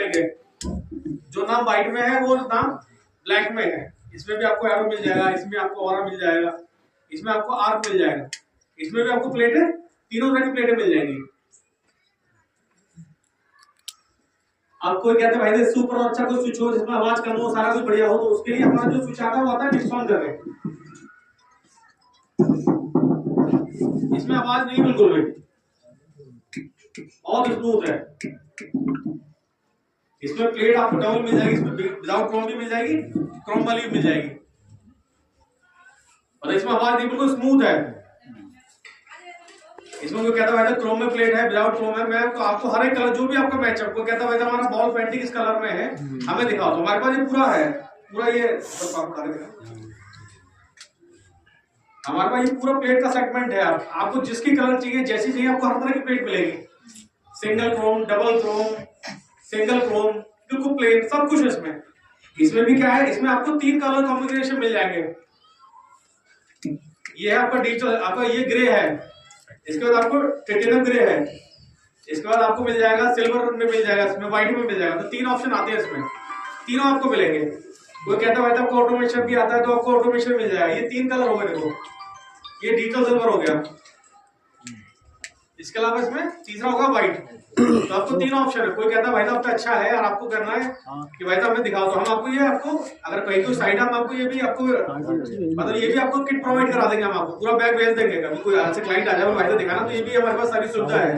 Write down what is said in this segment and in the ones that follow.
मिलेंगे। जो नाम व्हाइट में है वो नाम ब्लैक में है। इसमें भी आपको एरो मिल जाएगा, इसमें आपको ऑरा मिल जाएगा, इसमें आपको आर्क मिल जाएगा, इसमें भी आपको प्लेटें, तीनों तरह की प्लेटें मिल जाएंगी। आपको कहते हैं भाई सुपर अच्छा कोई स्विच हो जिसमें आवाज कम हो, सारा कुछ बढ़िया हो, तो उसके लिए हमारा जो स्विच आता है वो आता है डिस्कॉन करके। इसमें आवाज नहीं बिल्कुल भी, बहुत स्मूथ है। इसमें प्लेट आपको डबल मिल जाएगी, इसमें विदाउट क्रोम भी मिल जाएगी, क्रोम वाली भी मिल जाएगी। और इसमें आवाज नहीं, बिल्कुल स्मूथ है। इसमें कोई कहता है क्रोम में प्लेट है, विदाउट क्रोम है, मैं तो आपको हर एक कलर जो भी आपका मैच है, कोई कहता है हमारा बॉल पेंटिंग इस कलर में है, हमें दिखाओ, तो हमारे पास ये पूरा है, पूरा ये हमारे पास ये पूरा प्लेट का सेगमेंट है। आपको जिसकी कलर चाहिए, जैसी चाहिए, आपको हर तरह की प्लेट मिलेगी। Single Chrome, double Chrome, single Chrome, बिल्कुल प्लेन, सब कुछ इसमें। इसमें भी क्या है, इसमें आपको 3 कलर कॉम्बिनेशन मिल जाएंगे। ये है आपका डिजिटल, आपका ये ग्रे है, इसके बाद आपको टाइटेनियम ग्रे है, इसके बाद आपको मिल जाएगा सिल्वर में मिल जाएगा, इसमें व्हाइट में मिल जाएगा। तो 3 ऑप्शन आते हैं इसमें, तीनों आपको मिलेंगे। कोई कहता है आपको ऑटोमेशन भी आता है तो आपको ऑटोमेशन मिल जाएगा। ये 3 कलर हो गए, देखो ये डिजिटल सिल्वर हो गया। इसके अलावा इसमें तीसरा होगा व्हाइट। तो आपको 3 ऑप्शन है। कोई कहता है भाई साहब तो अच्छा है और आपको करना है कि भाई साहब हमें दिखाओ, तो हम आपको ये आपको अगर कहीं कोई साइड हम आपको ये भी आपको मतलब ये भी आपको किट प्रोवाइड करा देंगे, हम आपको पूरा बैग भेज देंगे। कभी कोई अच्छे क्लाइंट आ जाए भाई साहब दिखाना, तो ये भी हमारे पास सारी सुविधा है।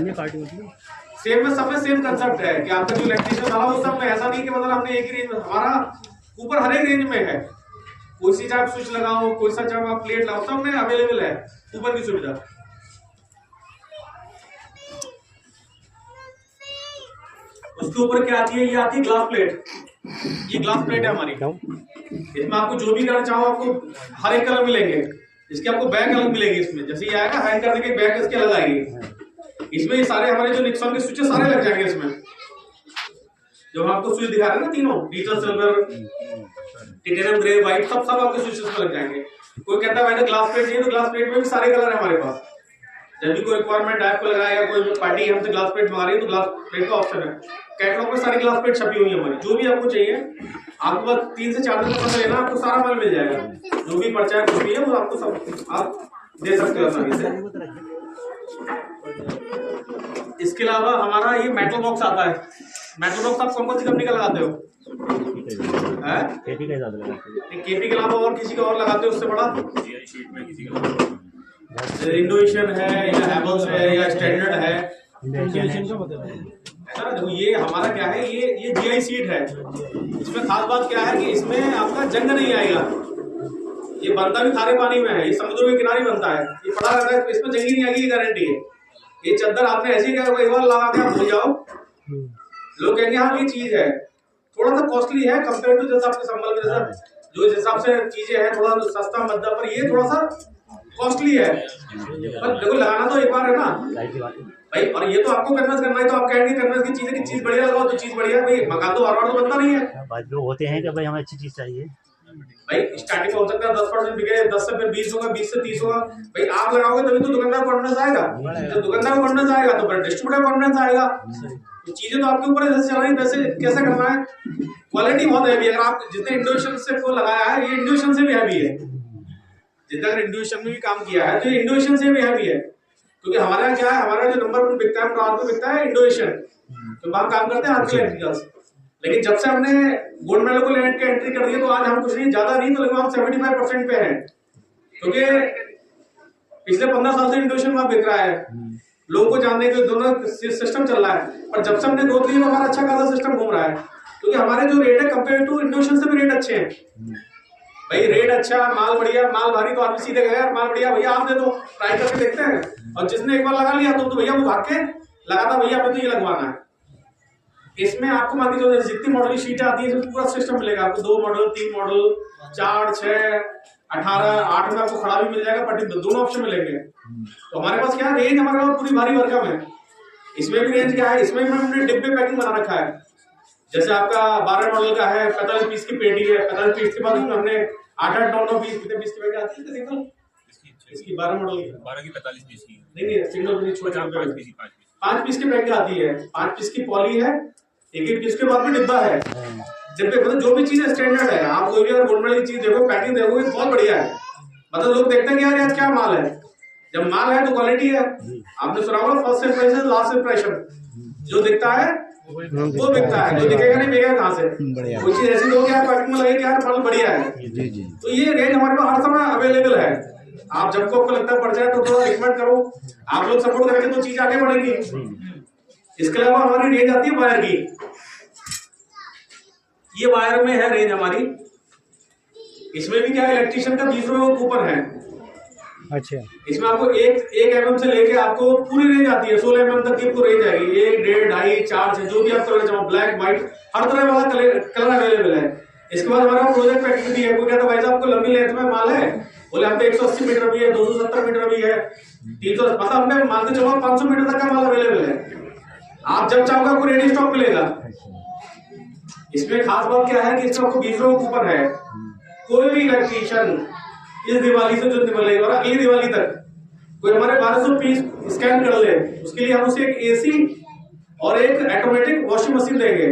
सेम में सब में सेम कंसेप्ट है कि आपका जो इलेक्ट्रिशियन वाला वो सब में ऐसा नहीं कि मतलब हमने एक ही रेंज में, हमारा ऊपर हर एक रेंज में है। कोई सी चाहे स्विच लगाओ, कोई सा चाहे आप प्लेट लगाओ, सब में अवेलेबल है ऊपर की सुविधा। उसके ऊपर क्या आती है, ये आती है ग्लास प्लेट। ये ग्लास प्लेट है हमारी, इसमें आपको जो भी कलर चाहो आपको हर एक कलर मिलेंगे। इसके आपको बैग अलग मिलेगी, इसमें जैसे ये आएगा हैंग करने के बैग इसके अलग आएगी। इसमें ये सारे हमारे जो निक्सॉन के स्विच सारे लग जाएंगे इसमें। जो हम आपको स्विच दिखा रहे हैं ना तीनों, digital silver, titanium grey, white, सब आपके स्विचेस में लग जाएंगे। कोई कहता है मैंने ग्लास प्लेट चाहिए, तो ग्लास प्लेट में भी सारे कलर है हमारे पास। जब भी कोई रिक्वायरमेंट आपको लगाएगा, कोई पार्टी हमसे ग्लास प्लेट मंगा रही है तो ग्लास प्लेट का ऑप्शन है। कैटलॉग में सारी ग्लास प्लेट छपी हुई है हमारी। जो भी आपको चाहिए, आपको बस 3 से 4 दिन का समय लेना, आपको सारा माल मिल जाएगा। जो भी पर्चा है कुछ भी है वो आपको सब आप दे सकते हो आसानी से। इसके अलावा हमारा ये मेटल बॉक्स आता है। मेटल बॉक्स आप कौन सी कंपनी का लगाते हो? केपी के अलावा और किसी का और लगाते हो उससे बड़ा? इंडोनेशियन है या हैवल्स है या स्टैंडर्ड है। देखो ये हमारा क्या है, ये जीआई सीट है। इसमें खास बात क्या है कि इसमें आपका जंग नहीं आएगा। ये बनता भी खारे पानी में है, ये समुद्र के किनारे बनता है, ये पड़ा रहता है, इसमें जंग ही नहीं आएगी, ये गारंटी है। ये चद्दर आपने ऐसी एक बार लगा के आप भूल जाओ, लोग कहेंगे हाँ ये चीज है। थोड़ा सा कॉस्टली है कंपेयर टू जैसा आपके संबल में जैसा जो इस हिसाब से चीजें हैं, थोड़ा सस्ता मध्यम, पर ये थोड़ा सा कॉस्टली है। पर देखो लगाना तो एक बार है ना भाई, और ये तो आपको कन्वर्स करना है, तो आप कहेंगे कन्वर्स की चीजें, की चीज बढ़िया लगाओ तो चीज बढ़िया है भाई। मकान तो बार-बार तो बनता नहीं है। लोग होते हैं कि भाई हमें अच्छी चीज चाहिए भाई। स्टार्टिंग में हो सकता है 10% बिके, 10 से फिर 20 होगा, 20 से 30 होगा। भाई आप लगाओगे तभी तो दुकानदार कॉन्फिडेंस आएगा। जब दुकानदार को कॉन्फिडेंस आएगा तो फिर डिस्ट्रीब्यूटर कॉन्फिडेंस आएगा। तो चीजें तो आपके ऊपर जैसे चल रही है वैसे कैसे करना है। क्वालिटी बहुत हैवी है। अगर आप जितने इंडोनेशियन से को लगाया है, ये इंडोनेशियन से भी हैवी है। जितना अगर इंडोनेशियन में भी काम किया है तो ये इंडोनेशियन से भी हैवी है। क्योंकि हमारा क्या है, हमारा जो नंबर 1 बिकता है रात में बिकता है इंडोनेशियन। तो हम काम करते हैं आजकल इलेक्ट्रिकल्स। लेकिन जब से हमने गोल्ड मेडल को लेने के एंट्री कर दी तो आज हम कुछ नहीं, ज्यादा नहीं तो हम 75% पे हैं। क्योंकि पिछले 15 साल से इंडोनेशियन वहां बिक रहा है, लोगों को जानने के दोनों सिस्टम चल रहा है। पर जब से हमने ग्रोथ की तो हमारा अच्छा खासा सिस्टम घूम रहा है। क्योंकि हमारे जो रेट है कंपेयर टू इंडोनेशियन से भी रेट अच्छे हैं भाई। रेट अच्छा, माल बढ़िया, माल भारी तो आदमी सीधे गया माल बढ़िया भैया आप दे दो, ट्राई करके देखते हैं। और जिसने एक बार लगा लिया तो भैया वो भाग के लगाता भैया हमें तो ये लगवाना है। इसमें आपको मान लीजिए जितनी मॉडल की शीट आती है पूरा सिस्टम मिलेगा आपको। 2 मॉडल, 3 मॉडल, 4, 6, 18, 8 में आपको खड़ा भी मिल जाएगा, पट्टी दोनों ऑप्शन मिलेंगे। तो हमारे पास क्या है, रेंज हमारे पास पूरी भारी भरकम है। इसमें भी रेंज क्या है, इसमें भी हमने डिब्बे पैकिंग बना रखा है। जैसे आपका 12 मॉडल का है, 45 पीस की पेटी है, 45 पीस के बाद हमने 8-8, 9-9 पीस, कितने पीस की पेटी आती है सिंगल? इसकी 12 मॉडल की 12 की 45 पीस की नहीं सिंगल नहीं, छोटा 5 पीस की पैकेट आती है। 5 पीस की पॉली है, एक एक इसके बाद भी डिब्बा है। जब भी मतलब जो भी चीज स्टैंडर्ड है, आप कोई भी अगर गोल्ड मेडल की चीज देखो, पैकिंग देखोगे बहुत बढ़िया है। मतलब लोग देखते हैं कि यार क्या माल है। जब माल है तो क्वालिटी है। आपने सुना होगा फर्स्ट इंप्रेशन लास्ट इंप्रेशन, जो दिखता है वो बिकता है, जो दिखेगा नहीं बिकेगा कहाँ से। कोई चीज ऐसी दो कि यार पैकिंग में लगे कि यार माल बढ़िया है। तो ये रेंज हमारे पास हर समय अवेलेबल है। आप जब को आपको लगता है पड़ जाए तो थोड़ा रिकमेंड करो, आप लोग सपोर्ट करेंगे तो चीज आगे बढ़ेगी। इसके अलावा हमारी रेंज आती है वायर की। ये वायर में है रेंज हमारी। इसमें भी क्या इलेक्ट्रिशियन का 20 रुपए कूपन है। अच्छा, इसमें आपको एक mm से लेके आपको पूरी रेंज आती है, 16 mm तक की आपको रेंज आएगी। 1, 1.5, 2.5, 4 से जो भी आप कलर चाहो, ब्लैक, व्हाइट, हर तरह वाला कलर अवेलेबल है। इसके बाद हमारा प्रोजेक्ट पैकिंग भी है। कोई कहता है भाई साहब आपको लंबी लेंथ में माल है, बोले हम पे 180 मीटर भी है, 270 मीटर भी है, 300, मतलब हमने मानते चलो 500 मीटर तक का माल अवेलेबल है। आप जब चाहोगे आपको रेडी स्टॉक मिलेगा। इसमें खास बात क्या है कि इसमें आपको 20 रुपए कूपन है। कोई भी इलेक्ट्रीशियन इस दिवाली से जो दिवाली और अगली दिवाली तक कोई हमारे 1200 पीस स्कैन कर ले, उसके लिए हम उसे एक एसी और एक ऑटोमेटिक वॉशिंग मशीन देंगे।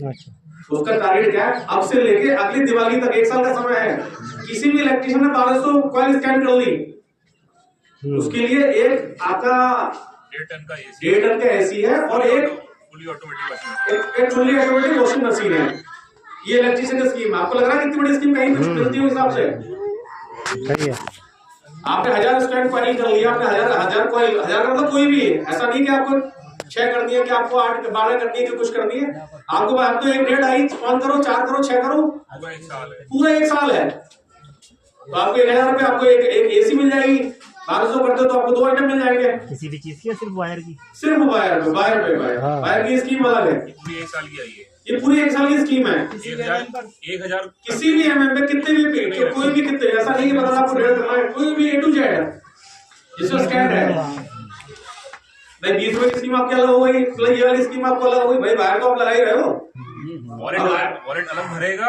अच्छा, उसका टारगेट क्या है, अब से लेके अगली दिवाली तक 1 साल का समय है। किसी भी इलेक्ट्रीशियन ने 1200 कॉइल स्कैन कर ली, उसके लिए एक आपका 1.5 टन का एसी है और एक फुली ऑटोमेटिक वॉशिंग मशीन है। ये इलेक्ट्रीशियन की स्कीम है। आपको लग रहा है कितनी बड़ी स्कीम कहीं मिलती है हिसाब से? सही है। आपने 1000 स्टैंड कॉइल कर लिया, आपने हजार कॉइल, 1000 का मतलब कोई भी है, ऐसा नहीं कि आपको 6 करनी है, कि आपको 8 12 करनी है, कि कुछ करनी है। आपको आप तो 1, 1.5, 2.5 5 करो, 4 करो, 6 करो, पूरा 1 साल है। तो आपको 1000 रुपए आपको एक एसी मिल जाएगी। 1200 करते हो तो आपको 2 आइटम मिल जाएंगे। किसी भी चीज की, सिर्फ वायर की? सिर्फ वायर की स्कीम अलग है। पूरी 1 साल की आई है। ये पूरी 1 साल की स्कीम है। 1000 किसी भी एमएम पे कितने भी कोई भी कितने, ऐसा नहीं कि मतलब आपको 1.5 करना है, कोई भी A to Z है जिसका स्कैन है। भाई 20 रुपए की स्कीम आपकी अलग हो गई, प्लस ये वाली स्कीम आपको अलग हो गई। भाई वायर तो आप लगा ही रहे हो, वॉलेट अलग भरेगा,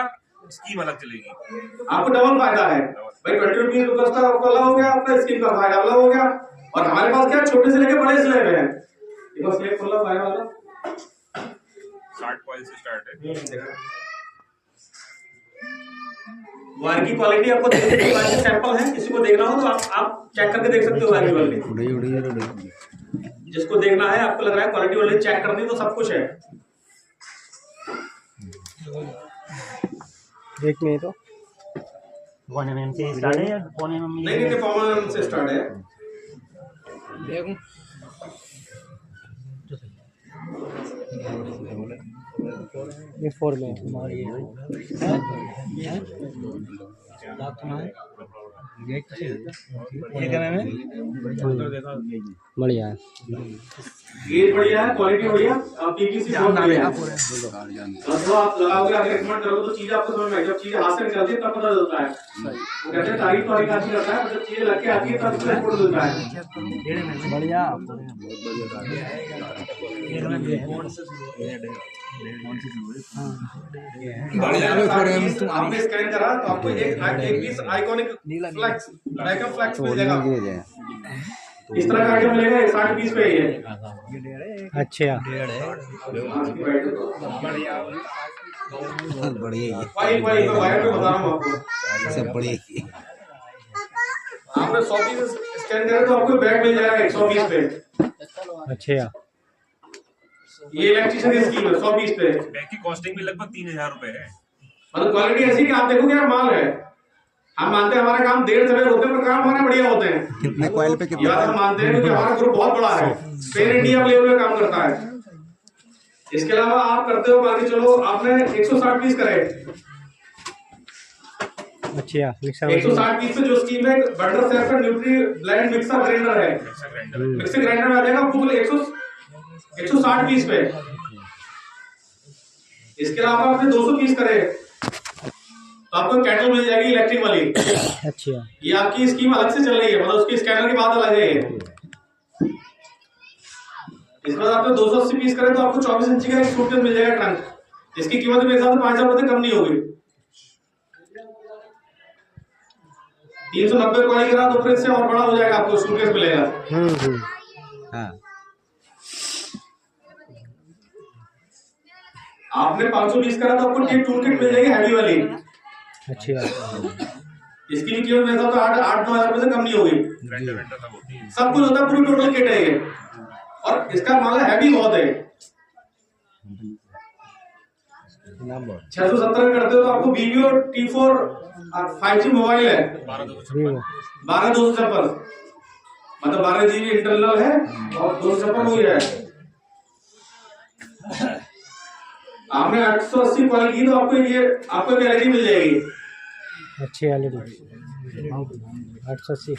स्कीम अलग चलेगी, आपको डबल फायदा है। भाई 20 रुपीज का आपको अलग हो गया, आपका स्कीम का फायदा अलग हो गया। और हमारे पास क्या छोटे से लेके बड़े स्लैब है। देखो स्लैब खुला वायर वाला 60 कॉइल से स्टार्ट है। वायर की क्वालिटी आपको सैंपल है, किसी को देखना हो तो आप चेक करके देख सकते हो। वायर की क्वालिटी जिसको देखना है, आपको लग रहा है क्वालिटी वाली चेक करनी, तो सब कुछ है। एक मिनट, तो 1 mm से स्टार्ट है या 1 mm? नहीं, पॉवर से स्टार्ट है। देखो ये 4 में हमारी बढ़िया है, ये बढ़िया है, क्वालिटी बढ़िया। पीवीसी बहुत बढ़िया है। तो आप लगाओगे, आप रिकमेंड करोगे तो चीजें आपको समझ में आएगी। जब चीजें हाथ से निकलती है तब पता चलता है। वो कहते हैं तारीफ तो हर आदमी करता है, जब चीजें लग के आती है तब उसका रिपोर्ट मिलता है। बढ़िया। आपने स्कैन करा तो आपको एक पीस आइकॉनिक फ्लैक्स मिल जाएगा। इस तरह का आइटम मिलेगा 60 पीस पे ही है। अच्छा, बढ़िया वायर पे बता रहा हूँ आपको, सब बढ़िया। आपने 100 पीस स्कैन करे तो आपको बैग मिल जाएगा 100 पीस पे। अच्छा, ये इलेक्ट्रिशियन की स्कीम है 100 पीस पे। बैग की कॉस्टिंग भी लगभग 3000 रुपए है। मतलब क्वालिटी ऐसी कि आप देखोगे यार माल है। हम मानते हैं हमारा काम देर सवेर होते हैं, पर काम हमारे बढ़िया होते हैं। कितने कॉइल पे कितने? हम मानते हैं क्योंकि हमारा ग्रुप बहुत बड़ा है, पेन इंडिया लेवल पे काम करता है। इसके अलावा आप करते हो, बाकी चलो आपने 160 पीस करे। अच्छा, 160 पीस पे जो स्कीम है, बंडल सेट पर न्यूट्री ब्लेंड मिक्सर ग्राइंडर है। मिक्सर ग्राइंडर में आ जाएगा आपको 160 पीस पे। इसके अलावा आपने 200 पीस करे तो आपको कैटल मिल जाएगी इलेक्ट्रिक वाली। अच्छा, ये आपकी स्कीम अलग से चल रही है, मतलब उसकी स्कैनर की बात अलग है। इस बार आपने 280 पीस करे तो आपको 24 इंची का एक सूटकेस मिल जाएगा ट्रंक। इसकी कीमत मेरे हिसाब से 5000 रुपए से कम नहीं होगी। 390 क्वालिटी करा तो फिर इससे और बड़ा हो जाएगा, आपको सूटकेस मिलेगा। हाँ, आपने 520 करा तो आपको ये टूल किट मिल जाएगी हैवी वाली। अच्छी बात। इसकी भी कीमत मेरे साथ तो 8-9 हजार रुपए से कम नहीं होगी। ग्राइंडर वेंडर सब होती है। सब कुछ होता है, पूरी टोटल किट है ये। और इसका माल हैवी बहुत है। 670 करते हो तो आपको Vivo T4 5G मोबाइल है 12,256, मतलब 12 GB इंटरनल है और 256 हो गया है। आपने 880 क्वालिटी की तो आपको एलईडी मिल जाएगी। अच्छी एलईडी 880।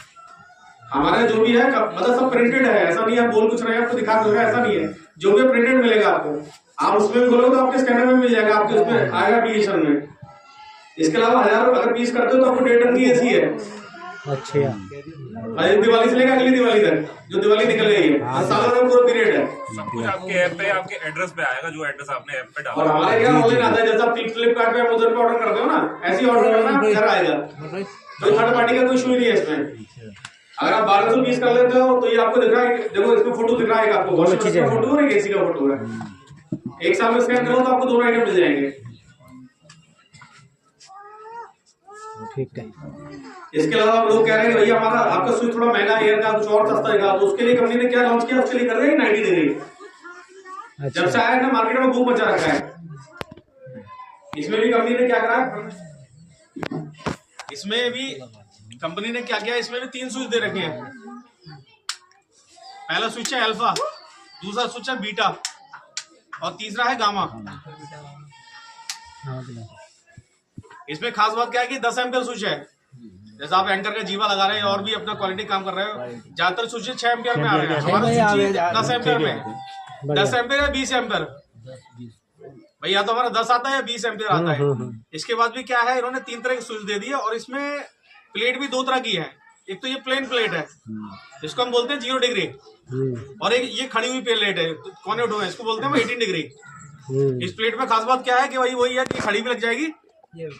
हमारा जो भी है मतलब सब प्रिंटेड है, ऐसा नहीं है बोल कुछ रहे हैं आपको दिखा दो, ऐसा नहीं है। जो भी प्रिंटेड मिलेगा आपको, आप उसमें भी बोलोगे तो आपके स्कैनर में मिल जाएगा, आपके उसमें आएगा एप्लीकेशन में। इसके अलावा 1000 अगर पीस करते हो तो आपको 1.5 टन की एसी है। अच्छा, दिवाली से लेकर अगली दिवाली तक, जो दिवाली निकल गई है, सालों का पूरा पीरियड है। सब कुछ आपके ऐप पे, आपके एड्रेस पे आएगा, जो एड्रेस आपने ऐप पे और डाला। हमारे क्या ऑनलाइन आता है, जैसा आप फ्लिपकार्ट पे अमेज़न पे ऑर्डर करते हो ना, ऐसे ही ऑर्डर करना घर आएगा। कोई थर्ड पार्टी का कोई इशू नहीं है इसमें। अगर आप 1200 पीस कर लेते हो तो ये आपको दिख रहा है, देखो इसमें फोटो दिख रहा है आपको, वॉशिंग मशीन का फोटो है, एसी का फोटो है। एक साल में स्कैन करो तो आपको दोनों आइटम मिल जाएंगे। ठीक है। इसके अलावा आप लोग कह रहे हैं भैया हमारा आपका स्विच थोड़ा महंगा है, एयर का कुछ और सस्ता है, तो उसके लिए कंपनी ने क्या लॉन्च किया, उसके लिए कर रहे हैं 90 डिग्री। जब से आया ना मार्केट में बूम मचा रखा है। इसमें भी कंपनी ने क्या करा, इसमें भी कंपनी ने क्या किया, इसमें भी 3 स्विच दे रखे हैं। पहला स्विच है अल्फा, दूसरा स्विच है बीटा और तीसरा है गामा। इसमें खास बात क्या है कि 10 एम्पियर स्विच है। जैसे आप एंकर का जीवा लगा रहे हैं और भी अपना क्वालिटी काम कर रहे हो, ज्यादातर स्विच 6 एम्पियर में आ रहे हैं, हमारा स्विच 10 एम्पियर में। 10 एम्पियर या 20 एम्पियर भाई, या तो हमारा 10 आता है या 20 एम्पियर आता है। इसके बाद भी क्या है, इन्होंने 3 तरह के स्विच दे दिए और इसमें प्लेट भी 2 तरह की है। एक तो ये प्लेन प्लेट है, इसको हम बोलते हैं 0 डिग्री, और एक ये खड़ी हुई प्लेट है, कोने उठो है, इसको बोलते हैं 18 डिग्री। इस प्लेट में खास बात क्या है कि भाई वही है कि खड़ी भी लग जाएगी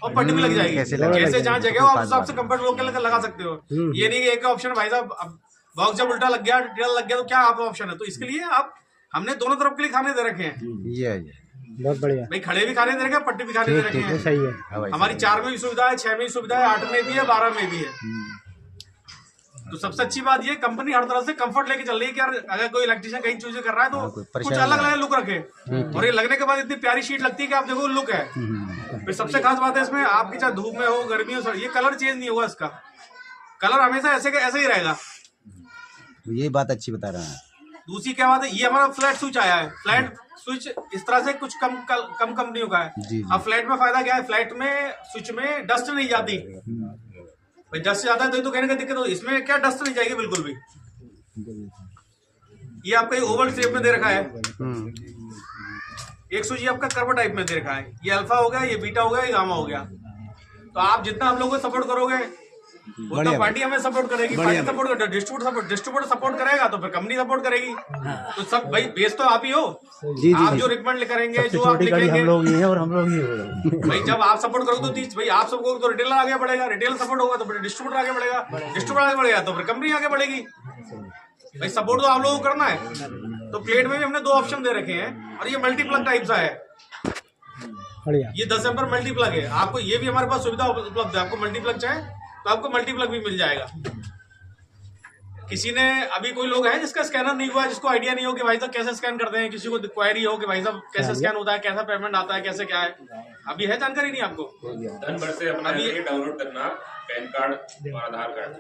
और पट्टी भी लग जाएगी। जैसे जहाँ जगह हो आप उस हिसाब से कंफर्ट होकर लगा सकते हो। ये नहीं कि एक ऑप्शन भाई साहब बॉक्स जब उल्टा लग गया, टेल लग गया तो क्या आप ऑप्शन है, तो इसके लिए आप हमने दोनों तरफ के लिए खाने दे रखे हैं। ये बहुत बढ़िया भाई, खड़े भी खाने दे रखे हैं, पट्टी भी खाने दे रखे हैं। सही है। हमारी 4 में भी सुविधा है, 6 में भी सुविधा है, 8 में भी है, 12 में भी है। तो सबसे अच्छी बात ये कंपनी हर तरह से कंफर्ट लेके चल रही है कि यार अगर कोई इलेक्ट्रिशियन कहीं चीजें कर रहा है तो कुछ अलग अलग लुक रखे। और ये लगने के बाद इतनी प्यारी शीट लगती है कि आप देखो लुक है। फिर सबसे खास बात है इसमें, आपकी चाहे धूप में हो, गर्मी हो, ये कलर चेंज नहीं होगा, इसका कलर हमेशा ऐसे ही रहेगा। तो ये बात अच्छी बता रहा है। दूसरी क्या बात है, ये हमारा फ्लैट स्विच आया है। फ्लैट स्विच इस तरह से कुछ कम कंपनियों का है। अब फ्लैट में फायदा क्या है, फ्लैट में स्विच में डस्ट नहीं जाती भाई, डस्ट जाता है तो कहने का दिक्कत हो। इसमें क्या डस्ट नहीं जाएगी बिल्कुल भी। ये आपका ओवल शेप में दे रखा है, एक स्विच आपका कर्व टाइप में दे रखा है। ये अल्फा हो गया, ये बीटा हो गया, ये गामा हो गया। तो आप जितना हम लोगों को सपोर्ट करोगे उतना पार्टी हमें सपोर्ट करेगी, पार्टी सपोर्ट कर, डिस्ट्रीब्यूटर सपोर्ट करेगा तो फिर कंपनी सपोर्ट करेगी। तो सब भाई बेस तो आप ही हो। आप जो रिकमेंड करेंगे, जो आप लिखेंगे, हम लोग ही हैं और हम लोग ही हो भाई। जब आप सपोर्ट करोगे तो भाई आप सबको तो रिटेलर आगे बढ़ेगा, रिटेलर सपोर्ट होगा तो फिर डिस्ट्रीब्यूटर आगे बढ़ेगा, डिस्ट्रीब्यूटर आगे बढ़ेगा तो फिर कंपनी आगे बढ़ेगी। भाई सपोर्ट तो आप लोगों को करना है। तो प्लेट में भी हमने 2 ऑप्शन दे रखे हैं और ये मल्टीप्लग टाइप सा है। ये 10 एम्पियर मल्टीप्लग है। आपको ये भी हमारे पास सुविधा उपलब्ध है। आपको मल्टीप्लग चाहे तो आपको मल्टीप्लग भी मिल जाएगा। किसी ने अभी कोई लोग हैं जिसका स्कैनर नहीं हुआ है, जिसको आइडिया नहीं हो कि भाई साहब कैसे स्कैन करते हैं, किसी को क्वेरी हो कि भाई साहब कैसे स्कैन होता है, कैसा पेमेंट आता है, कैसे क्या है, अभी है जानकारी नहीं आपको। धन भर से अपना ये डाउनलोड करना, पैन कार्ड और आधार कार्ड।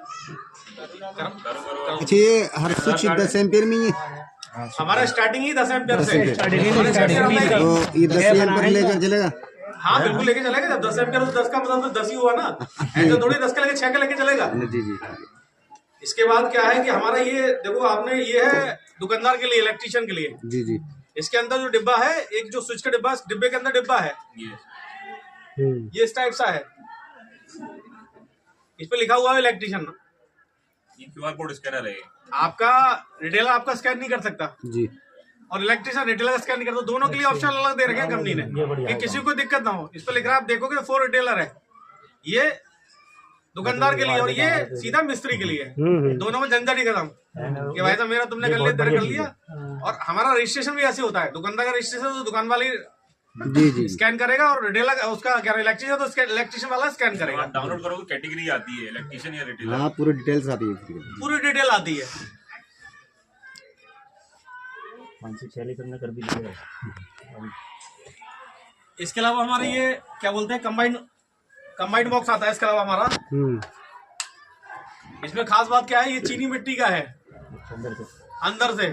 अच्छा, ये हर स्विच 10 एम्पियर में ही है? हमारा स्टार्टिंग ही 10 एम्पियर से। तो ये 10 एम्पियर लेकर चलेगा? हाँ बिल्कुल लेके चलेगा। जब 10 एम्पियर तो 10 का मतलब तो 10 ही हुआ ना, ऐसा थोड़ी 10 का लेके 6 का लेके चलेगा। जी जी। इसके बाद क्या है कि हमारा ये देखो, आपने ये है दुकानदार के लिए, इलेक्ट्रिशियन के लिए। जी जी। इसके अंदर जो डिब्बा है, एक जो स्विच का डिब्बा, डिब्बे के अंदर डिब्बा है, ये इस टाइप सा है। इस पे लिखा हुआ है इलेक्ट्रिशियन। ये QR कोड स्कैनर है। आपका रिटेलर आपका स्कैन नहीं कर सकता जी, और इलेक्ट्रिशियन रिटेलर स्कैन नहीं करता। दोनों के लिए ऑप्शन अलग दे रखे हैं कंपनी ने कि किसी को दिक्कत ना हो। इस पे लिख रहा है, आप देखोगे 4 रिटेलर है, ये दुकानदार के लिए और ये सीधा मिस्त्री के लिए। दोनों में झंझट ही खत्म कि भाई साहब मेरा तुमने कर लिया, तेरे कर लिया। और हमारा रजिस्ट्रेशन भी ऐसे होता है, दुकानदार का रजिस्ट्रेशन तो दुकान वाले जी जी। स्कैन करेगा और रिटेल उसका क्या इलेक्ट्रिशियन तो इलेक्ट्रिशियन वाला स्कैन करेगा। आप डाउनलोड करोगे कैटेगरी आती है इलेक्ट्रिशियन या रिटेलर। हाँ पूरी डिटेल्स आती है इसकी। पूरी डिटेल आती है। 5 से 6 लीटर में कर भी दिया। इसके अलावा हमारे ये क्या बोलते हैं कंबाइंड बॉक्स आता है। इसके अलावा हमारा इसमें खास बात क्या है, ये चीनी मिट्टी का है अंदर से।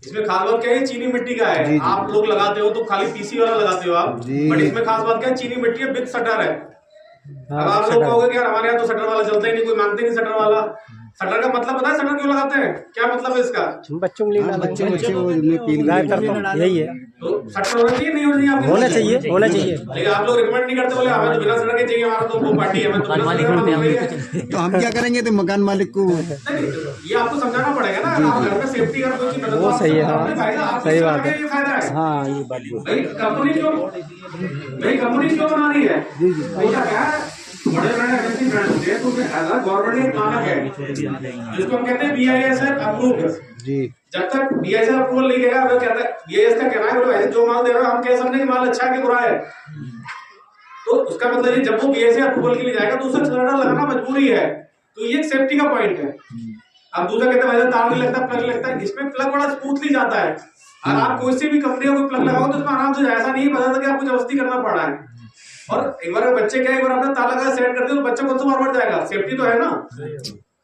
इसमें खास बात क्या है, चीनी मिट्टी का है। आप लोग लगाते हो तो खाली पीसी वाला लगाते हो आप, बट इसमें खास बात क्या है, चीनी मिट्टी है विद शटर है। अब आप लोग कहोगे कि यार हमारे यहाँ तो शटर वाला चलता ही नहीं, कोई मांगते नहीं शटर वाला। शटर का मतलब पता है शटर क्यों लगाते हैं, क्या मतलब है इसका? बच्चों के लिए बच्चे यही है। तो शटर होना चाहिए नहीं होना चाहिए? होना चाहिए, होना चाहिए। लेकिन आप लोग रिकमेंड नहीं करते, बोले हमें तो बिना शटर के चाहिए, हमारा तो वो पार्टी है, हमें तो बिना शटर के। तो हम क्या करेंगे? तो मकान मालिक को ये आपको समझाना पड़ेगा ना। आप घर में सेफ्टी का कोई चीज वो सही है, हाँ सही बात है। ये फायदा है। हाँ ये बात भाई कंपनी क्यों बना रही है? भैया क्या है, बड़े बड़े एमएनसी ब्रांड होते हैं तो उसमें गवर्नमेंट ने एक मानक है जिसको हम कहते हैं BIS अप्रूव्ड। जी। जब तक BIS अप्रूवल नहीं देगा, वो कहता है BIS का कहना है भाई जो माल दे रहा है हम कह सकते हैं कि माल अच्छा है कि बुरा है। तो उसका मतलब ये जब वो BIS अप्रूवल के लिए जाएगा तो उसे सिलेंडर लगाना मजबूरी है। तो ये एक सेफ्टी का पॉइंट है। अब दूसरा कहते हैं तार नहीं लगता, प्लग लगता है। इसमें प्लग बड़ा स्मूथली जाता है। अगर आप कोई सी भी कंपनी का कोई प्लग लगाओ तो उसमें आराम से, ऐसा नहीं पता था कि आपको जबरदस्ती करना पड़ रहा है। और एक बार बच्चे क्या, एक बार आपने ताला लगा सेट कर दिया तो बच्चा कौन सा बार जाएगा, सेफ्टी तो है ना।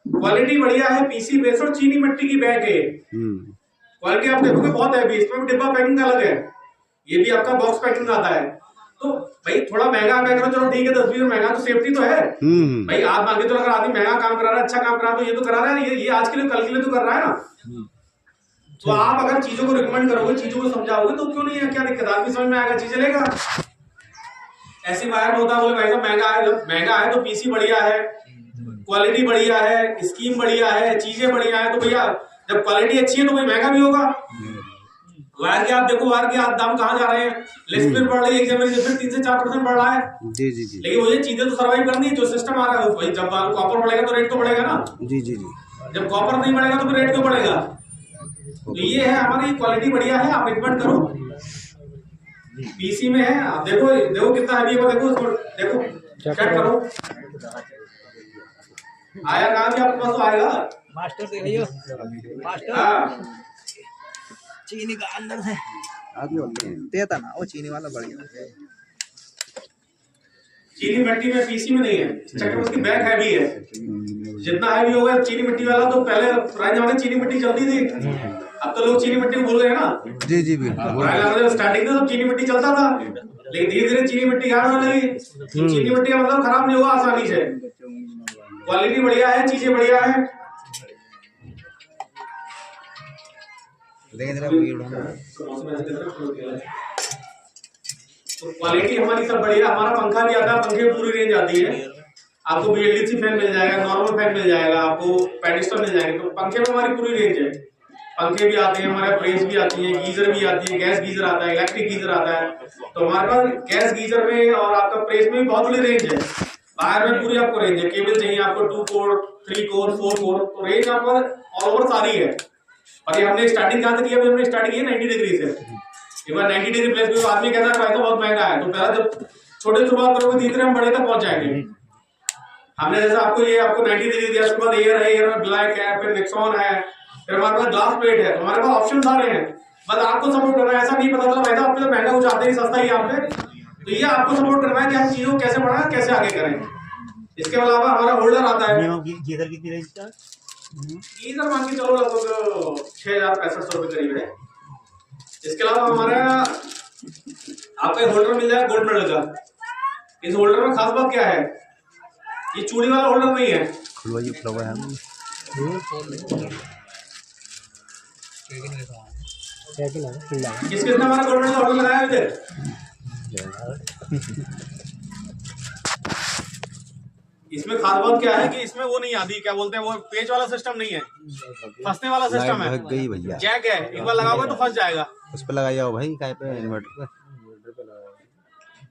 क्वालिटी बढ़िया है, पीसी बेस और चीनी मिट्टी की बैग है। क्वालिटी आप देखोगे बहुत है। इसमें भी डिब्बा पैकिंग अलग है, ये भी आपका बॉक्स पैकिंग आता है। तो भाई थोड़ा महंगा बैग है, चलो ठीक है 10-20 महंगा, तो सेफ्टी तो है भाई। आप मान के तो अगर आदमी महंगा काम करा रहा है, अच्छा काम करा रहा है, तो ये तो करा रहा है, ये आज के लिए कल के लिए तो कर रहा है ना। तो आप अगर चीजों को रिकमेंड करोगे, चीजों को समझाओगे तो क्यों नहीं है, क्या दिक्कत? आपकी समझ में आएगा, चीजें लेगा। ऐसी बाहर होता है बोले भाई साहब महंगा है तो पीसी बढ़िया है, क्वालिटी बढ़िया है, स्कीम बढ़िया है, चीजें बढ़िया है। तो भैया जब क्वालिटी अच्छी है तो भाई महंगा भी होगा। वायर के आप देखो, वायर के आप दाम कहाँ जा रहे हैं, लिस्ट पे बढ़ रही है, एक जनवरी से फिर 3 से 4% बढ़ रहा है। जी जी जी। लेकिन वो ये चीजें तो सर्वाइव करनी है, जो सिस्टम आ रहा है भाई। जब कॉपर बढ़ेगा तो रेट तो बढ़ेगा ना। जी जी जी। जब कॉपर नहीं बढ़ेगा तो फिर रेट क्यों बढ़ेगा? तो ये है हमारी क्वालिटी बढ़िया है, आप रिकमेंड करो। पीसी में है, आप देखो कितना हैवी है, देखो उसको देखो, चेक करो। आया कहाँ से आपके पास? तो आएगा मास्टर से भैया, मास्टर हाँ। चीनी का अंदर से आगे देता ना वो चीनी वाला बढ़िया। चीनी मिट्टी में पीसी में नहीं है, चक्कर उसकी बैग हैवी है। जितना हैवी होगा चीनी मिट्टी वाला, तो पहले पुराने जमाने में चीनी मिट्टी चलती थी, अब तो लोग चीनी मिट्टी भूल गए ना। जी जी बिल्कुल। स्टार्टिंग में सब चीनी मिट्टी चलता था, लेकिन धीरे धीरे चीनी मिट्टी गाढ़ होने लगी। चीनी मिट्टी का मतलब खराब नहीं होगा आसानी से, क्वालिटी बढ़िया है, चीजें बढ़िया है। तो क्वालिटी हमारी सब बढ़िया। हमारा पंखा भी आता है, पंखे की पूरी रेंज आती है। आपको BLDC फैन मिल जाएगा, नॉर्मल फैन मिल जाएगा, आपको पेडिस्टल मिल जाएंगे। तो पंखे में हमारी पूरी रेंज है। पंखे भी आते हैं हमारे, प्रेस भी आती है, गीजर भी आती है, गैस गीजर आता है, इलेक्ट्रिक गीजर आता है। तो हमारे पास गैस गीजर में और आपका प्रेस में भी बहुत बड़ी रेंज है। बाहर में पूरी आपको रेंज है। केबल चाहिए आपको 2 कोर, 3 कोर, 4 कोर, तो रेंज आपको ऑल ओवर सारी है। और ये हमने स्टार्टिंग कहाँ से किया? हमने स्टार्टिंग की 90 डिग्री से। एक बार 90 डिग्री प्लेस में आदमी कहता है भाई तो बहुत महंगा है, तो पहला जब छोटे शुरुआत करोगे धीरे धीरे हम बड़े तक पहुंच जाएंगे। हमने जैसे आपको 90 डिग्री दिया, उसके बाद एयर है, एयर में ब्लैक है, फिर निक्सॉन है, फिर हमारे पास ग्लास प्लेट है। तो हमारे पास ऑप्शन सारे हैं, बस आपको सपोर्ट करना है। ऐसा नहीं पता चला भाई साहब आपके तो महंगा कुछ आते ही सस्ता ही आप पे, तो ये आपको सपोर्ट करना है कि हम चीजों को कैसे बढ़ाएं, कैसे आगे करें। इसके अलावा हमारा होल्डर आता है। गीजर कितनी रेंज का? गीजर मान के चलो लगभग 6,065 रुपए करीब है। इसके अलावा हमारा आपका होल्डर मिल जाएगा गोल्ड मेडल का। इस होल्डर में खास बात क्या है, ये चूड़ी वाला होल्डर नहीं है। किसने हमारा गोल्ड मेडल होल्डर लगाया है इधर? इसमें खास बात क्या है कि इसमें वो नहीं आती, क्या बोलते हैं, वो पेच वाला सिस्टम नहीं है, फंसने वाला सिस्टम है। गई भैया, जैक है, एक बार लगाओगे तो फंस जाएगा। उस पे लगाई जाओ भाई, काय पे? इन्वर्टर पे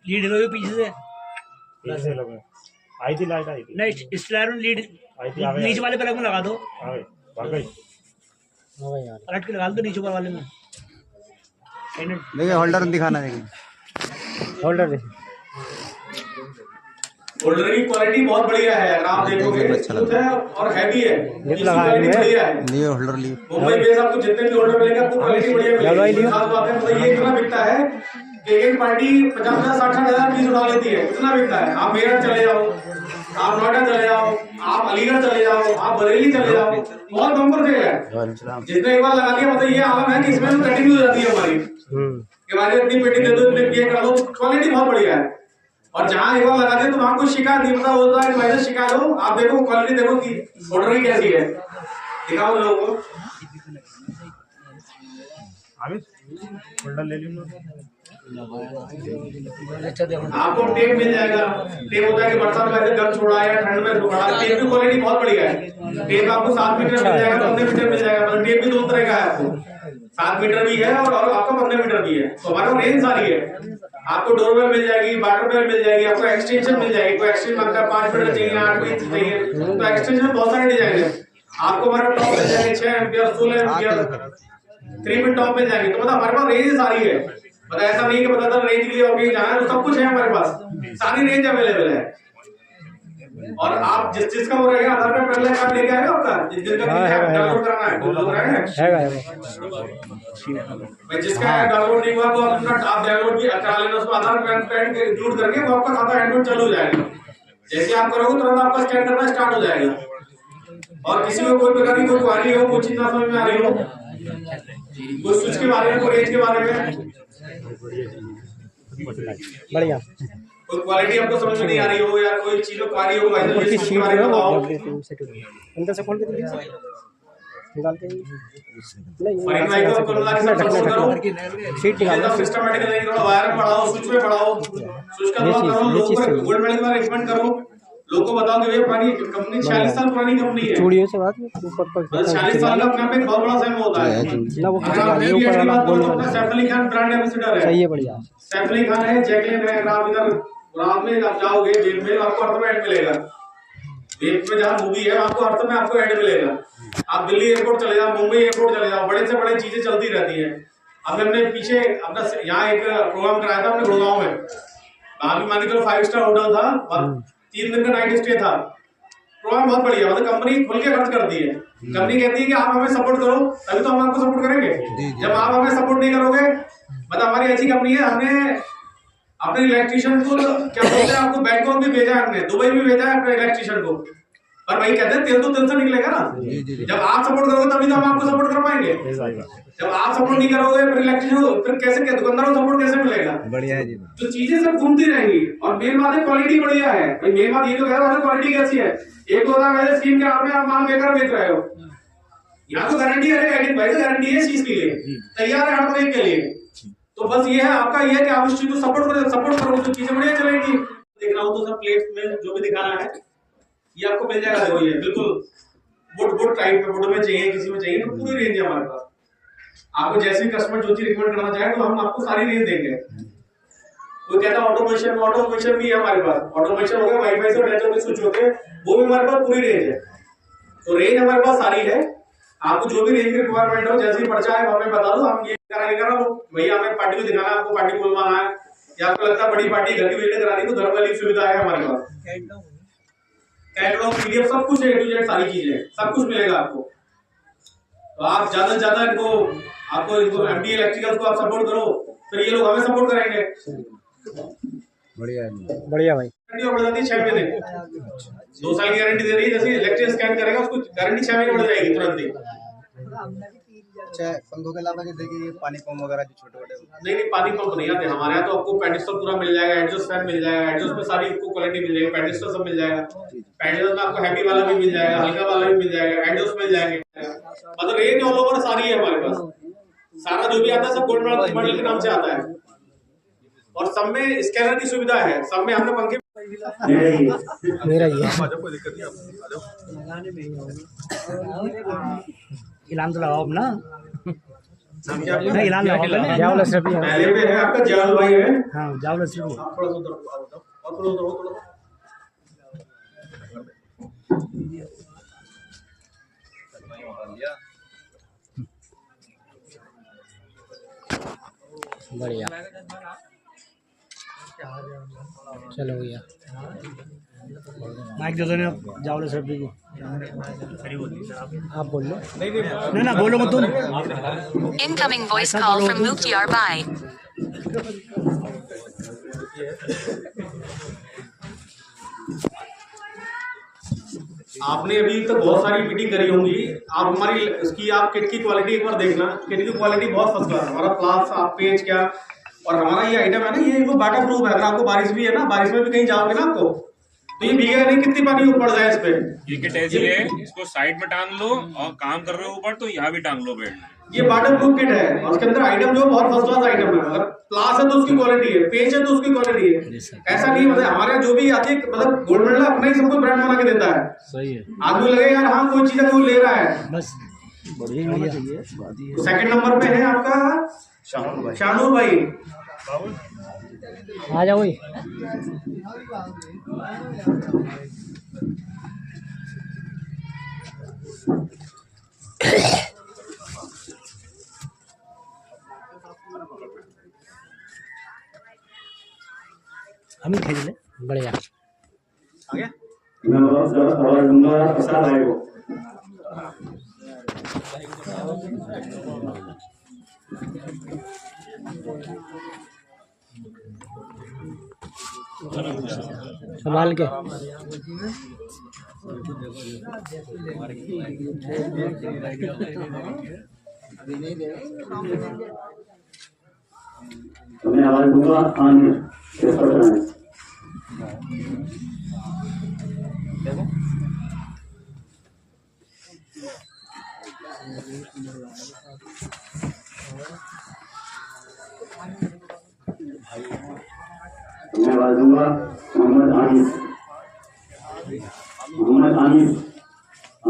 लीड लोगे पीछे से, आई थी लाइट, आई थी नहीं स्टार में लीड नीचे वाले प्लग में लगा दो, पलट के लगा दो नीचे वाले में। देखिए होल्डर दिखाना, देखिए होल्डर देखिए, होल्डर की क्वालिटी बहुत बढ़िया है, अगर आप देखोगे अच्छा स्मूथ है और हैवी है, लिप इसकी लगाए क्वालिटी हुए हैं। बढ़िया है। लिए होल्डर लिए। मुंबई बेस आपको जितने भी होल्डर मिलेगा आपको क्वालिटी बढ़िया दवाई मिलेगी। लियो। खास बात है, मतलब ये इतना बिकता है कि एक पार्टी 50,000-60,000 पीस उठा लेती है, इतना बिकता है। आप मेरठ चले जाओ, आप नोएडा चले जाओ, आप अलीगढ़ चले जाओ, आप बरेली चले जाओ, बहुत बम्पर सेल है। जिसने एक बार लगा लिया मतलब ये आलम है कि इसमें तो कटिंग हो जाती है हमारी, कि हमारी इतनी पेटी दे दो, इतनी ये कर दो, क्वालिटी बहुत बढ़िया है। और जहां एक बार लगा दे तो वहां कोई शिकायत नहीं पता होता है, मैंने शिकायत हो, आप देखो क्वालिटी देखो कि ऑर्डर की कैसी है, दिखाओ लोगों को। होल्डर ले लियो। आपको टेप मिल जाएगा। टेप होता है कि बरसात में ऐसे गर्म छोड़ा या ठंड में छोड़ा, टेप की क्वालिटी बहुत बढ़िया है। टेप आपको 7 मीटर मिल जाएगा, 15 मीटर मिल जाएगा, मतलब टेप भी 2 तरह का है आपको, 7 मीटर भी है और आपका 15 मीटर भी है। तो हमारे रेंज सारी है, आपको डोरबेल मिल जाएगी, वाटर बेल मिल जाएगी, आपको एक्सटेंशन मिल जाएगी। कोई एक्सटेंशन मांगता है 5 मीटर चाहिए, 8 इंच चाहिए, तो एक्सटेंशन बहुत सारे डिजाइन है। आपको हमारा टॉप मिल जाएंगे 6 एम्पियर, 16 एम्पियर, 3 फीट टॉप मिल जाएंगे। तो मतलब हमारे पास रेंज सारी है, मतलब ऐसा नहीं कि पता था रेंज के लिए और कहीं जाना है, तो सब कुछ है हमारे पास, सारी रेंज अवेलेबल है। और आप जिसका वो रहेगा आधार कार्ड पहले कार्ड लेके आएगा आपका, जिसका डाउनलोड कराना है तो लोग रहेंगे भाई, जिसका डाउनलोड नहीं हुआ तो आप डाउनलोड भी करा लेना, उसमें आधार कार्ड इंक्लूड करके वो आपका खाता एडमिट चालू हो जाएगा। जैसे आप करोगे तुरंत आपका स्कैन करना स्टार्ट हो जाएगा। और किसी को कोई प्रकार की कोई क्वारी हो, कोई चीज ना समझ में आ रही हो, कोई स्विच के बारे में, कोई रेंज के बारे में, बढ़िया, कोई क्वालिटी आपको समझ में नहीं आ रही हो या कोई चीज में क्वारी हो, किस के बारे में बताओ। अंदर से खोल के निकाल के फाइन भाई को कोरोना के साथ सपोर्ट करो, सीट निकालो, सिस्टमैटिक नहीं, थोड़ा वायर में बढ़ाओ, स्विच में बढ़ाओ, स्विच का थोड़ा करो, लोगों को गोल्ड मेडल का रिकमेंड करो, लोगों को बताओ कि ये पुरानी कंपनी 46 साल पुरानी कंपनी है। चूड़ियों से बात ऊपर पर 46 साल का अपने पे बहुत बड़ा सैम होता है। ना वो अगर आप ऊपर वाला गोल अपना सैफ अली खान ब्रांड एम्बेसडर है, सही है, बढ़िया। सैफ अली खान है, जैकलिन है, अगर आप इधर रात में आप जाओगे जेल में आपको हर समय ऐड मिलेगा। वेब में जहाँ मूवी है आपको हर समय आपको ऐड मिलेगा। आप दिल्ली एयरपोर्ट चले जाओ, मुंबई एयरपोर्ट चले जाओ, बड़े से बड़े चीजें चलती रहती है। अब हमने पीछे अपना यहाँ एक प्रोग्राम कराया था अपने गुड़गांव में, वहां भी मान के चलो 5 स्टार होटल था और 3 दिन का नाइट स्टे था। प्रोग्राम बहुत बढ़िया, मतलब कंपनी खुल के खर्च करती है। कंपनी कहती है कि आप हमें सपोर्ट करो तभी तो हम आपको सपोर्ट करेंगे। जब आप हमें सपोर्ट नहीं करोगे, मतलब हमारी ऐसी कंपनी है, हमने अपने इलेक्ट्रिशियन को क्या बोलते हैं, आपको बैंकॉक भी भेजा है, हमने दुबई भी भेजा है अपने इलेक्ट्रिशियन को, पर भाई कहते हैं तेल तो तेल से निकलेगा ना। जब आप सपोर्ट करोगे तभी तो हम आपको सपोर्ट कर पाएंगे। जब आप सपोर्ट नहीं करोगे फिर इलेक्ट्रिशियन को, फिर कैसे दुकानदारों को सपोर्ट कैसे मिलेगा? बढ़िया है जी, तो चीजें सब घूमती रहेंगी। और मेन बात है क्वालिटी बढ़िया है भाई, मेन बात ये तो कह रहा है क्वालिटी कैसी है। एक होता है स्कीम के नाम में आप माल बेकार बेच रहे हो, यहाँ तो गारंटी है, भाई गारंटी है इस चीज के लिए, तैयार है हर तरह के लिए। तो बस ये है आपका, ये है कि आप इस चीज को सपोर्ट करो तो चीजें बढ़िया चलेंगी। देखना हो तो सब प्लेट में जो भी दिखाना है ये आपको मिल जाएगा। देखो ये बिल्कुल वुड टाइप में, वुड में चाहिए, किसी में चाहिए, तो पूरी रेंज है हमारे पास। आपको जैसे भी कस्टमर जो चीज रिकमेंड करना चाहे तो हम आपको सारी रेंज देंगे। कोई कहता है ऑटोमेशन भी है हमारे पास, ऑटोमेशन हो गया, वाईफाई से अटैच होकर स्विच होते हैं, वो भी हमारे पास पूरी रेंज है। तो रेंज हमारे पास सारी है, आपको जो भी रेंज की रिक्वायरमेंट हो, जैसे ही पर्चा है हमें बता दो, हम ये करा लो भैया, हमें पार्टी को दिखाना है, आपको पार्टी को बुलवाना है, या आपको लगता है बड़ी पार्टी घर की वेट करानी तो घर वाली सुविधा है हमारे पास। कैटलॉग पीडीएफ सब कुछ है, A to Z सारी चीजें, सब कुछ मिलेगा आपको। तो आप ज्यादा से ज्यादा इनको एमडी इलेक्ट्रिकल्स को आप सपोर्ट करो, फिर ये लोग हमें सपोर्ट करेंगे। बढ़िया है, बढ़िया भाई। गारंटी बढ़ जाती है 6 महीने, 2 साल की गारंटी दे रही है। जैसे इलेक्ट्रिक स्कैन करेगा उसको गारंटी 6 महीने बढ़ जाएगी तुरंत ही। अच्छा पंखों के अलावा जैसे कि पानी पंप वगैरह जो छोटे छोटे, नहीं पानी पंप नहीं आते हमारे यहाँ। तो आपको पेडिस्टल पूरा मिल जाएगा, एडजस्ट फैन मिल जाएगा, एडजस्ट में सारी आपको क्वालिटी मिल जाएगी, पेडिस्टल सब मिल जाएगा। पेडिस्टल में आपको हैवी वाला भी मिल जाएगा, हल्का वाला भी मिल जाएगा, एडजस्ट मिल जाएंगे, मतलब रेंज ऑल ओवर सारी है हमारे पास। सारा जो भी आता है सब गोल्ड मॉडल के नाम से आता है। और सब में स्कैनर की सुविधा है, सब में हमने पंखे मेरा ही है। इलान तो लगाओ ना, इलान लगाओ पहले। जावल रफी है, पहले पे है आपका जावल भाई है। हाँ जावल रफी है। थोड़ा सा और थोड़ा बढ़िया चलो भैया माइक दे दो ना जावले सर भी को आप बोल लो नहीं ना बोलो मत तुम Incoming voice call from Mukhtar Bai. आपने अभी तक बहुत सारी मीटिंग करी होंगी। आप हमारी इसकी आप किट की क्वालिटी एक बार देखना। किट की क्वालिटी बहुत फर्स्ट क्लास है। हमारा प्लास आप पेज क्या और हमारा ये आइटम है ना, ये वो वाटर प्रूफ है। अगर आपको बारिश भी है ना, बारिश में भी कहीं जाओगे ना आपको तो ये भीगेगा नहीं, कितनी पानी ऊपर जाए इस पे। ये किट ऐसी है, इसको साइड में टांग लो और काम कर रहे हो ऊपर तो यहाँ भी टांग लो बेल्ट। ये वाटर प्रूफ किट है और उसके अंदर आइटम जो बहुत फर्स्ट क्लास आइटम है। अगर प्लास है तो उसकी क्वालिटी है, पेज है तो उसकी क्वालिटी है। ऐसा नहीं मतलब हमारे जो भी आती है मतलब गोल्ड मेडल अपना ही सब कुछ ब्रांड बना के देता है। सही है आदमी लगे यार हाँ कोई चीज है कोई ले रहा है। बस बढ़िया होना चाहिए सेकंड नंबर पे है आपका शानू भाई। आ जाओ भाई हम ही खेल ले बढ़िया मैं आवाज दूंगा प्रसाद आएगा। संभाल के मैं आवाज दूंगा आने मैं आवाज दूंगा मोहम्मद आनिस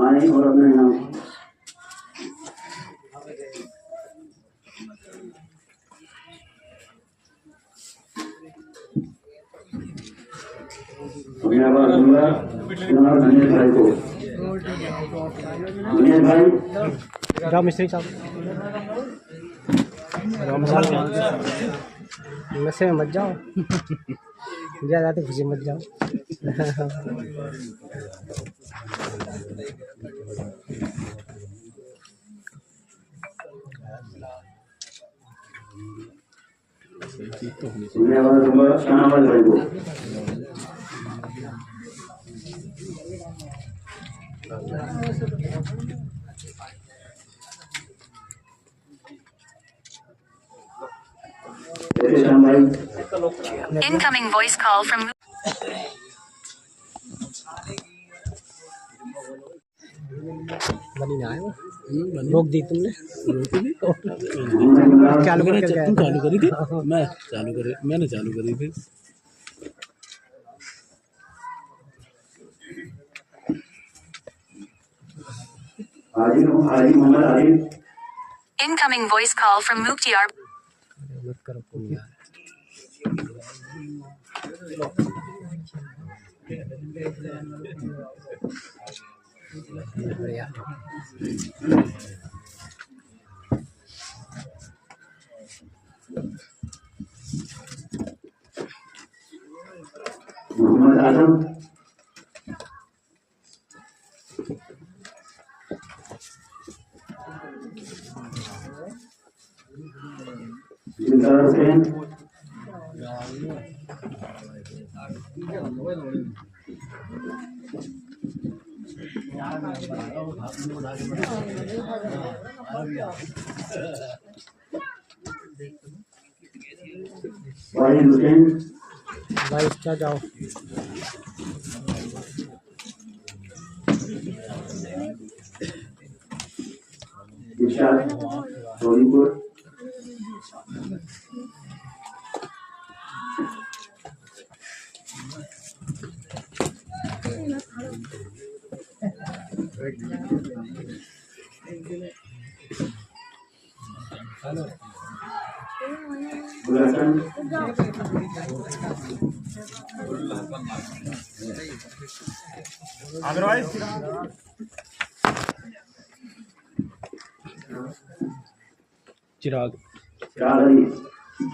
आए और अपने नाम मैं आवाज दूंगा दिनेश भाई को। दिनेश भाई जाओ मिस्त्री साहब नशे में मत जाओ ज़्यादा तो खुशी मत जाओ मैं आवाज दूंगा शाहनवाज भाई को। Incoming voice call from बनी ना है वो रोक दी तुमने चालू मैंने करके तू चालू करी थी मैंने चालू करी थी Incoming voice call from Mukhtar. मत करो तुम यार बढ़िया मोहम्मद आजम जिंदार हुसैन वाहिद हुसैन भाई क्या जाओ विशाल सोनीपुर गुलशन चिराग चादरी मैं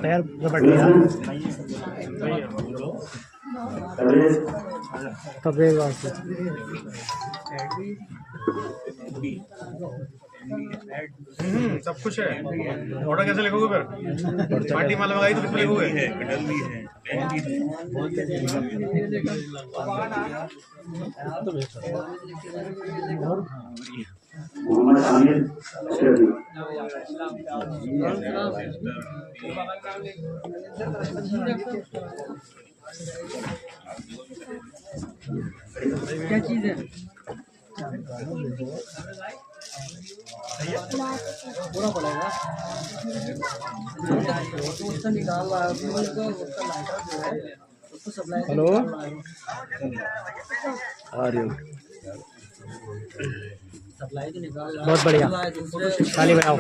पैर रबड़ गया तब एक बार से सब कुछ है। ऑर्डर कैसे लिखोगे फिर? पार्टी माला मंगाई तो कितने लिखोगे? मोहम्मद आमिर शेरनी। क्या चीज है? पूरा पड़ेगा हेलो आ रही हूँ। बहुत बढ़िया, ताली बजाओ।